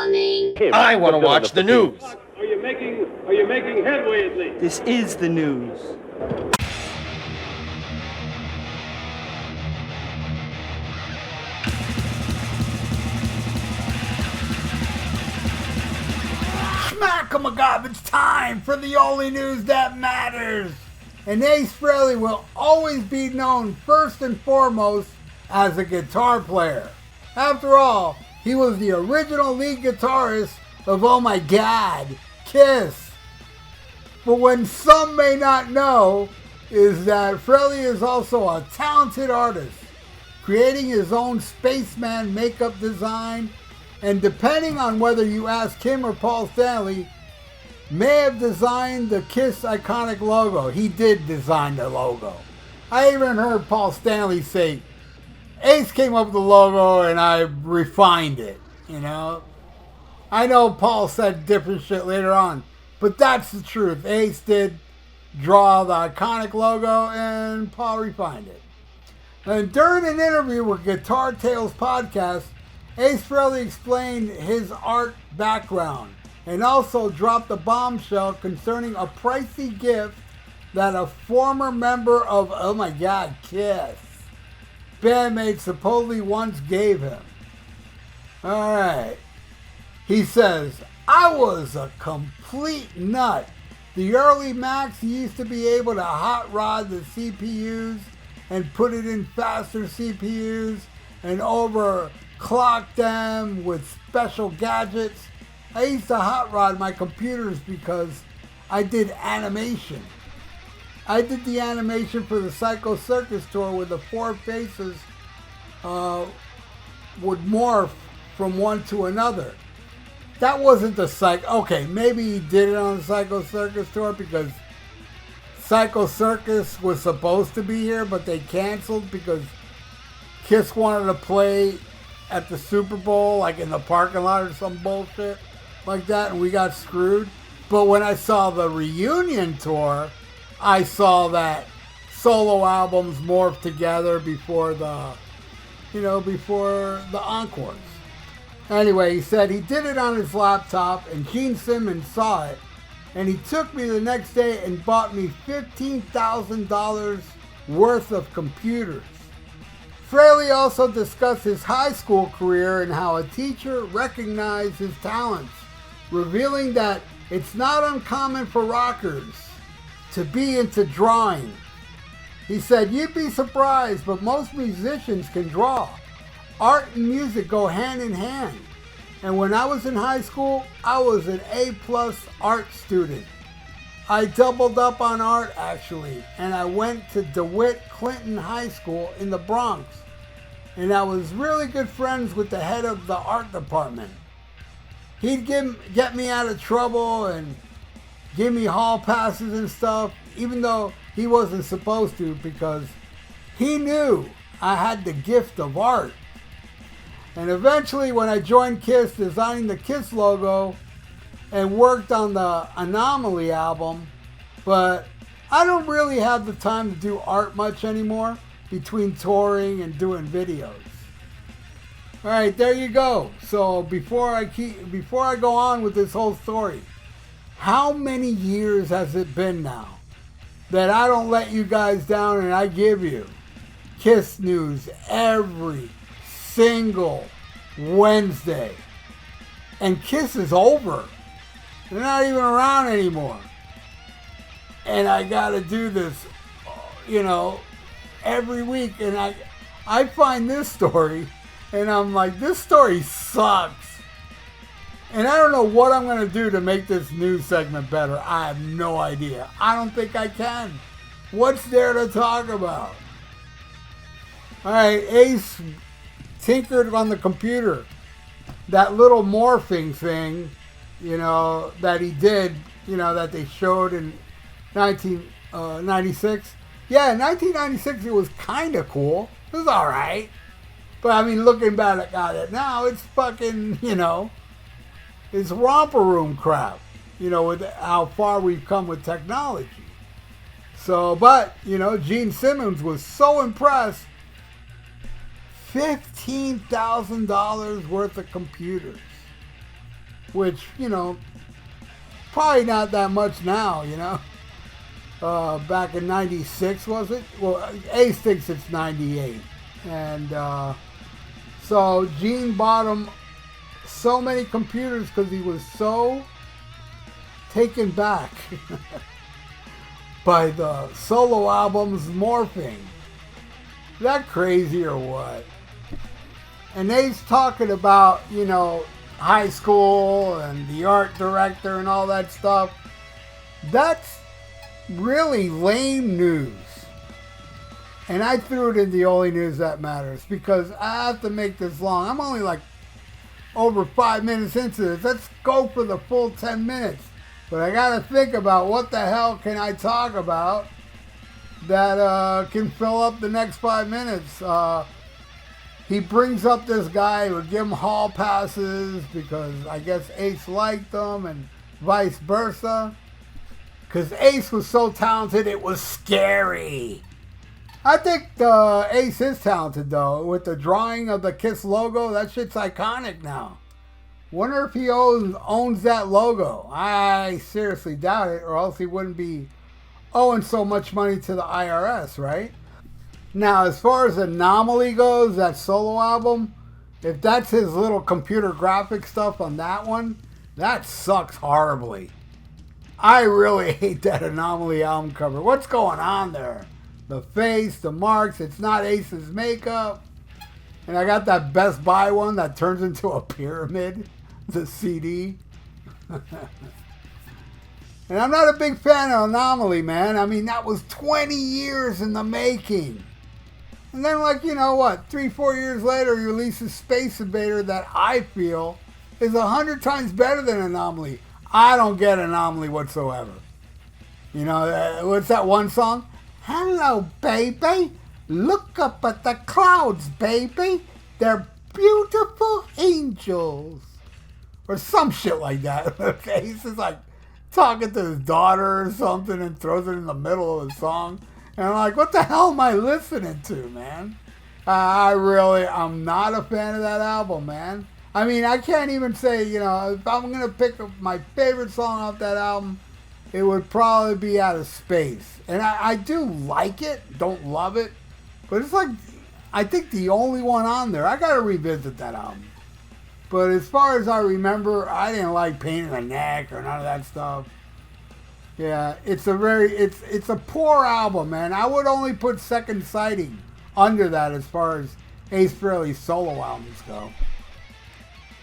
yawning. I want to watch the news. Are you making headway at least? This is the news. Smack-a-magab, it's time for the only news that matters. And Ace Frehley will always be known first and foremost as a guitar player. After all, he was the original lead guitarist of, oh my god, Kiss. But what some may not know is that Frehley is also a talented artist, creating his own spaceman makeup design, and depending on whether you ask him or Paul Stanley, may have designed the Kiss iconic logo. He did design the logo. I even heard Paul Stanley say, Ace came up with the logo and I refined it, you know. I know Paul said different shit later on, but that's the truth. Ace did draw the iconic logo and Paul refined it. And during an interview with Guitar Tales podcast, Ace Frehley explained his art background and also dropped a bombshell concerning a pricey gift that a former member of, oh my god, Kiss bandmate supposedly once gave him. Alright. He says, I was a complete nut. The early Macs used to be able to hot rod the CPUs and put it in faster CPUs and overclock them with special gadgets. I used to hot rod my computers because I did animation. I did the animation for the Psycho Circus tour where the four faces would morph from one to another. That wasn't the okay, maybe he did it on the Psycho Circus tour because Psycho Circus was supposed to be here, but they canceled because Kiss wanted to play at the Super Bowl, like in the parking lot or some bullshit like that, and we got screwed. But when I saw the reunion tour, I saw that solo albums morph together before the encores. Anyway, he said he did it on his laptop and Gene Simmons saw it and he took me the next day and bought me $15,000 worth of computers. Frehley also discussed his high school career and how a teacher recognized his talents, revealing that it's not uncommon for rockers to be into drawing. He said, you'd be surprised, but most musicians can draw. Art and music go hand in hand. And when I was in high school, I was an A+ art student. I doubled up on art actually, and I went to DeWitt Clinton High School in the Bronx. And I was really good friends with the head of the art department. He'd get me out of trouble and give me hall passes and stuff, even though he wasn't supposed to, because he knew I had the gift of art. And eventually when I joined Kiss, designing the Kiss logo and worked on the Anomaly album, but I don't really have the time to do art much anymore between touring and doing videos. All right, there you go. So before I go on with this whole story, how many years has it been now that I don't let you guys down and I give you Kiss news every single Wednesday? And Kiss is over. They're not even around anymore. And I gotta do this, every week. And I find this story and I'm like, this story sucks. And I don't know what I'm going to do to make this news segment better. I have no idea. I don't think I can. What's there to talk about? Alright, Ace tinkered on the computer. That little morphing thing, that he did, that they showed in 1996. Yeah, in 1996 it was kind of cool. It was alright. But I mean, looking back at it now, it's fucking, it's romper room crap, with how far we've come with technology. So, but, Gene Simmons was so impressed. $15,000 worth of computers. which, probably not that much now, back in 96, was it? Well, Ace thinks it's 98. And so Gene bought him so many computers because he was so taken back by the solo albums morphing. Is that crazy or what? And Ace talking about, high school and the art director and all that stuff. That's really lame news. And I threw it in the only news that matters because I have to make this long. I'm only like over 5 minutes into this. Let's go for the full 10 minutes. But I got to think about what the hell can I talk about that can fill up the next 5 minutes. He brings up this guy who would give him hall passes because I guess Ace liked them and vice versa. Because Ace was so talented, it was scary. I think Ace is talented, though. With the drawing of the Kiss logo, that shit's iconic now. Wonder if he owns that logo. I seriously doubt it, or else he wouldn't be owing so much money to the IRS, right? Now, as far as Anomaly goes, that solo album, if that's his little computer graphic stuff on that one, that sucks horribly. I really hate that Anomaly album cover. What's going on there? The face, the marks, it's not Ace's makeup. And I got that Best Buy one that turns into a pyramid, the CD. And I'm not a big fan of Anomaly, man. I mean, that was 20 years in the making. And then, 3-4 years later, he releases Space Invader that I feel is 100 times better than Anomaly. I don't get Anomaly whatsoever. What's that one song? Hello, baby. Look up at the clouds, baby. They're beautiful angels. Or some shit like that. Okay, he's just like talking to his daughter or something and throws it in the middle of the song. And I'm like, what the hell am I listening to, man? I'm not a fan of that album, man. I mean, I can't even say, if I'm going to pick my favorite song off that album, it would probably be Out of Space. And I do like it, don't love it, but it's like, I think the only one on there. I got to revisit that album. But as far as I remember, I didn't like Pain in the Neck or none of that stuff. Yeah, it's a poor album, man. I would only put Second Sighting under that as far as Ace Frehley's solo albums go.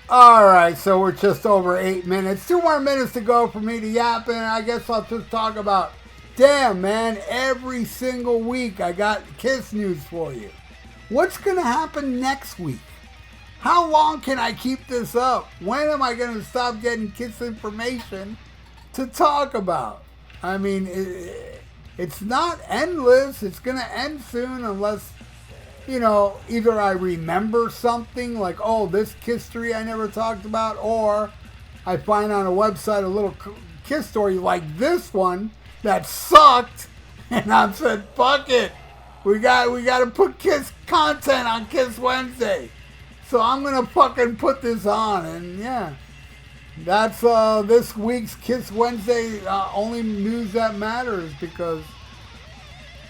Alright, so we're just over 8 minutes. 2 more minutes to go for me to yap, and I guess I'll just talk about, damn, man, every single week I got Kiss news for you. What's going to happen next week? How long can I keep this up? When am I going to stop getting Kiss information to talk about? I mean, it's not endless. It's going to end soon unless, either I remember something like, oh, this history I never talked about, or I find on a website a little Kiss story like this one that sucked, and I said, fuck it. We got to put Kiss content on Kiss Wednesday. So I'm going to fucking put this on, and yeah. That's this week's Kiss Wednesday only news that matters because,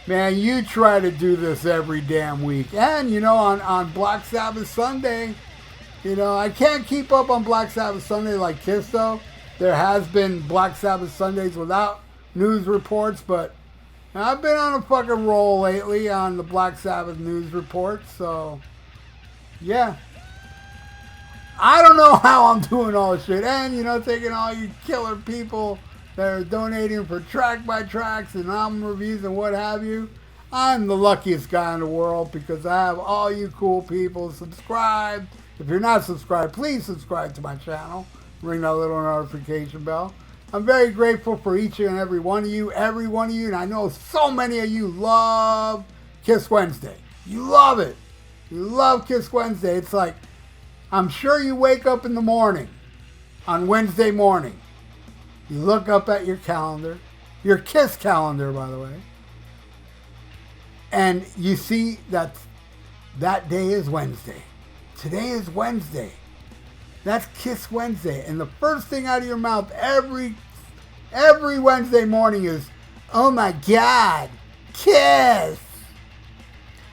man, you try to do this every damn week. And, on Black Sabbath Sunday, I can't keep up on Black Sabbath Sunday like Kiss, though. There has been Black Sabbath Sundays without news reports, but I've been on a fucking roll lately on the Black Sabbath news reports, so, yeah. I don't know how I'm doing all this shit. And, taking all you killer people that are donating for track by tracks and album reviews and what have you. I'm the luckiest guy in the world because I have all you cool people subscribed. If you're not subscribed, please subscribe to my channel. Ring that little notification bell. I'm very grateful for each and every one of you. And I know so many of you love Kiss Wednesday. You love it. You love Kiss Wednesday. It's like, I'm sure you wake up in the morning, on Wednesday morning. You look up at your calendar, your Kiss calendar, by the way, and you see that day is Wednesday. Today is Wednesday. That's Kiss Wednesday. And the first thing out of your mouth every Wednesday morning is, oh my God, Kiss.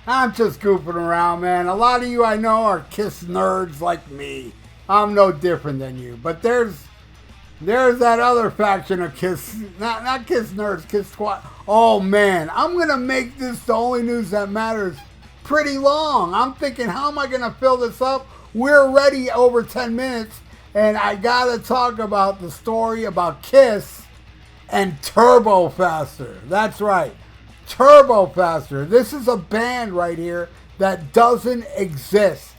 I'm just goofing around, man. A lot of you I know are Kiss nerds like me. I'm no different than you. But there's that other faction of Kiss, not Kiss nerds, Kiss twat. Oh man, I'm going to make this the only news that matters pretty long. I'm thinking, how am I going to fill this up? We're already over 10 minutes, and I got to talk about the story about Kiss and Turbo Faster. That's right, Turbo Faster. This is a band right here that doesn't exist.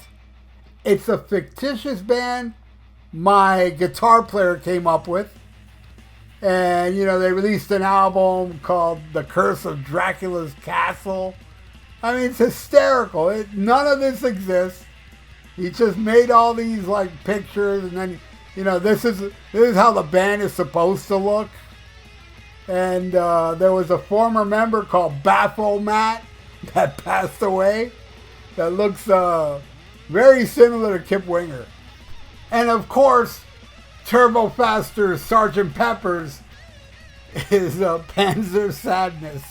It's a fictitious band my guitar player came up with. And, you know, they released an album called The Curse of Dracula's Castle. I mean, it's hysterical. None of this exists. He just made all these, like, pictures. And then, you know, this is how the band is supposed to look. And there was a former member called Baphomet that passed away that looks very similar to Kip Winger. And of course, Turbo Faster's Sgt. Pepper's is Panzer Sadness.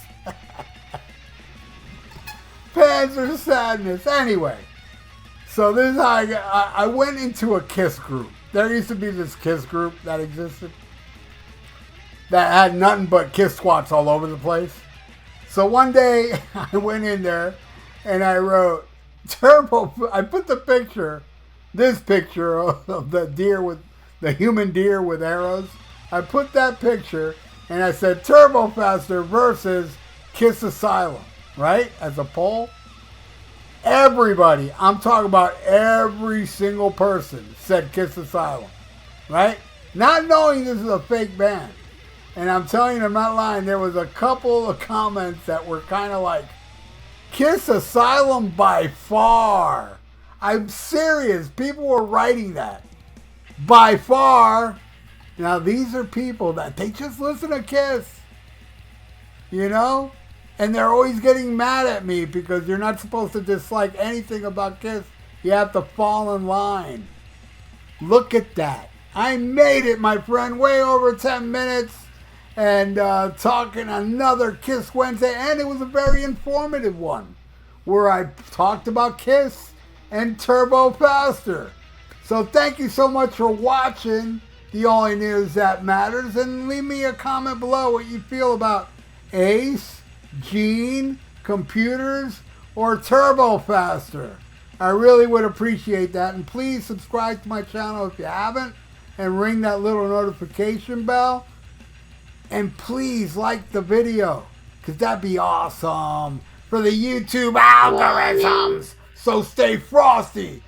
Panzer Sadness. Anyway, so this is how I went into a Kiss group. There used to be this Kiss group that existed that had nothing but Kiss squats all over the place. So one day I went in there and I wrote Turbo. I put the picture. This picture of the deer with the human deer with arrows. I put that picture and I said Turbo Faster versus Kiss Asylum, right? As a poll. Everybody, I'm talking about every single person said Kiss Asylum, right? Not knowing this is a fake band. And I'm telling you, I'm not lying. There was a couple of comments that were kind of like, Kiss Asylum by far. I'm serious. People were writing that. By far. Now, these are people that they just listen to Kiss. You know? And they're always getting mad at me because you're not supposed to dislike anything about Kiss. You have to fall in line. Look at that. I made it, my friend. Way over 10 minutes. And talking another Kiss Wednesday. And it was a very informative one. Where I talked about Kiss and Turbo Faster. So thank you so much for watching The Only News That Matters, and leave me a comment below what you feel about Ace, Gene, computers, or Turbo Faster. I really would appreciate that, and please subscribe to my channel if you haven't, and ring that little notification bell, and please like the video, because that'd be awesome for the YouTube algorithms. So stay frosty.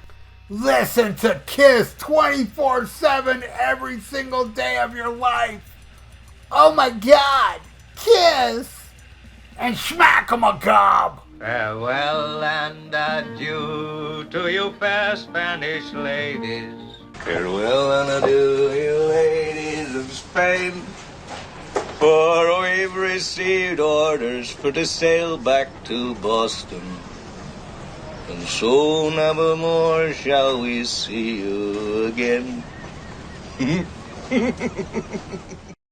Listen to Kiss 24/7 every single day of your life. Oh my God, Kiss and smack 'em a gob. Farewell and adieu to you fair Spanish ladies. Farewell and adieu, you ladies of Spain. For we've received orders for to sail back to Boston. And so never more shall we see you again.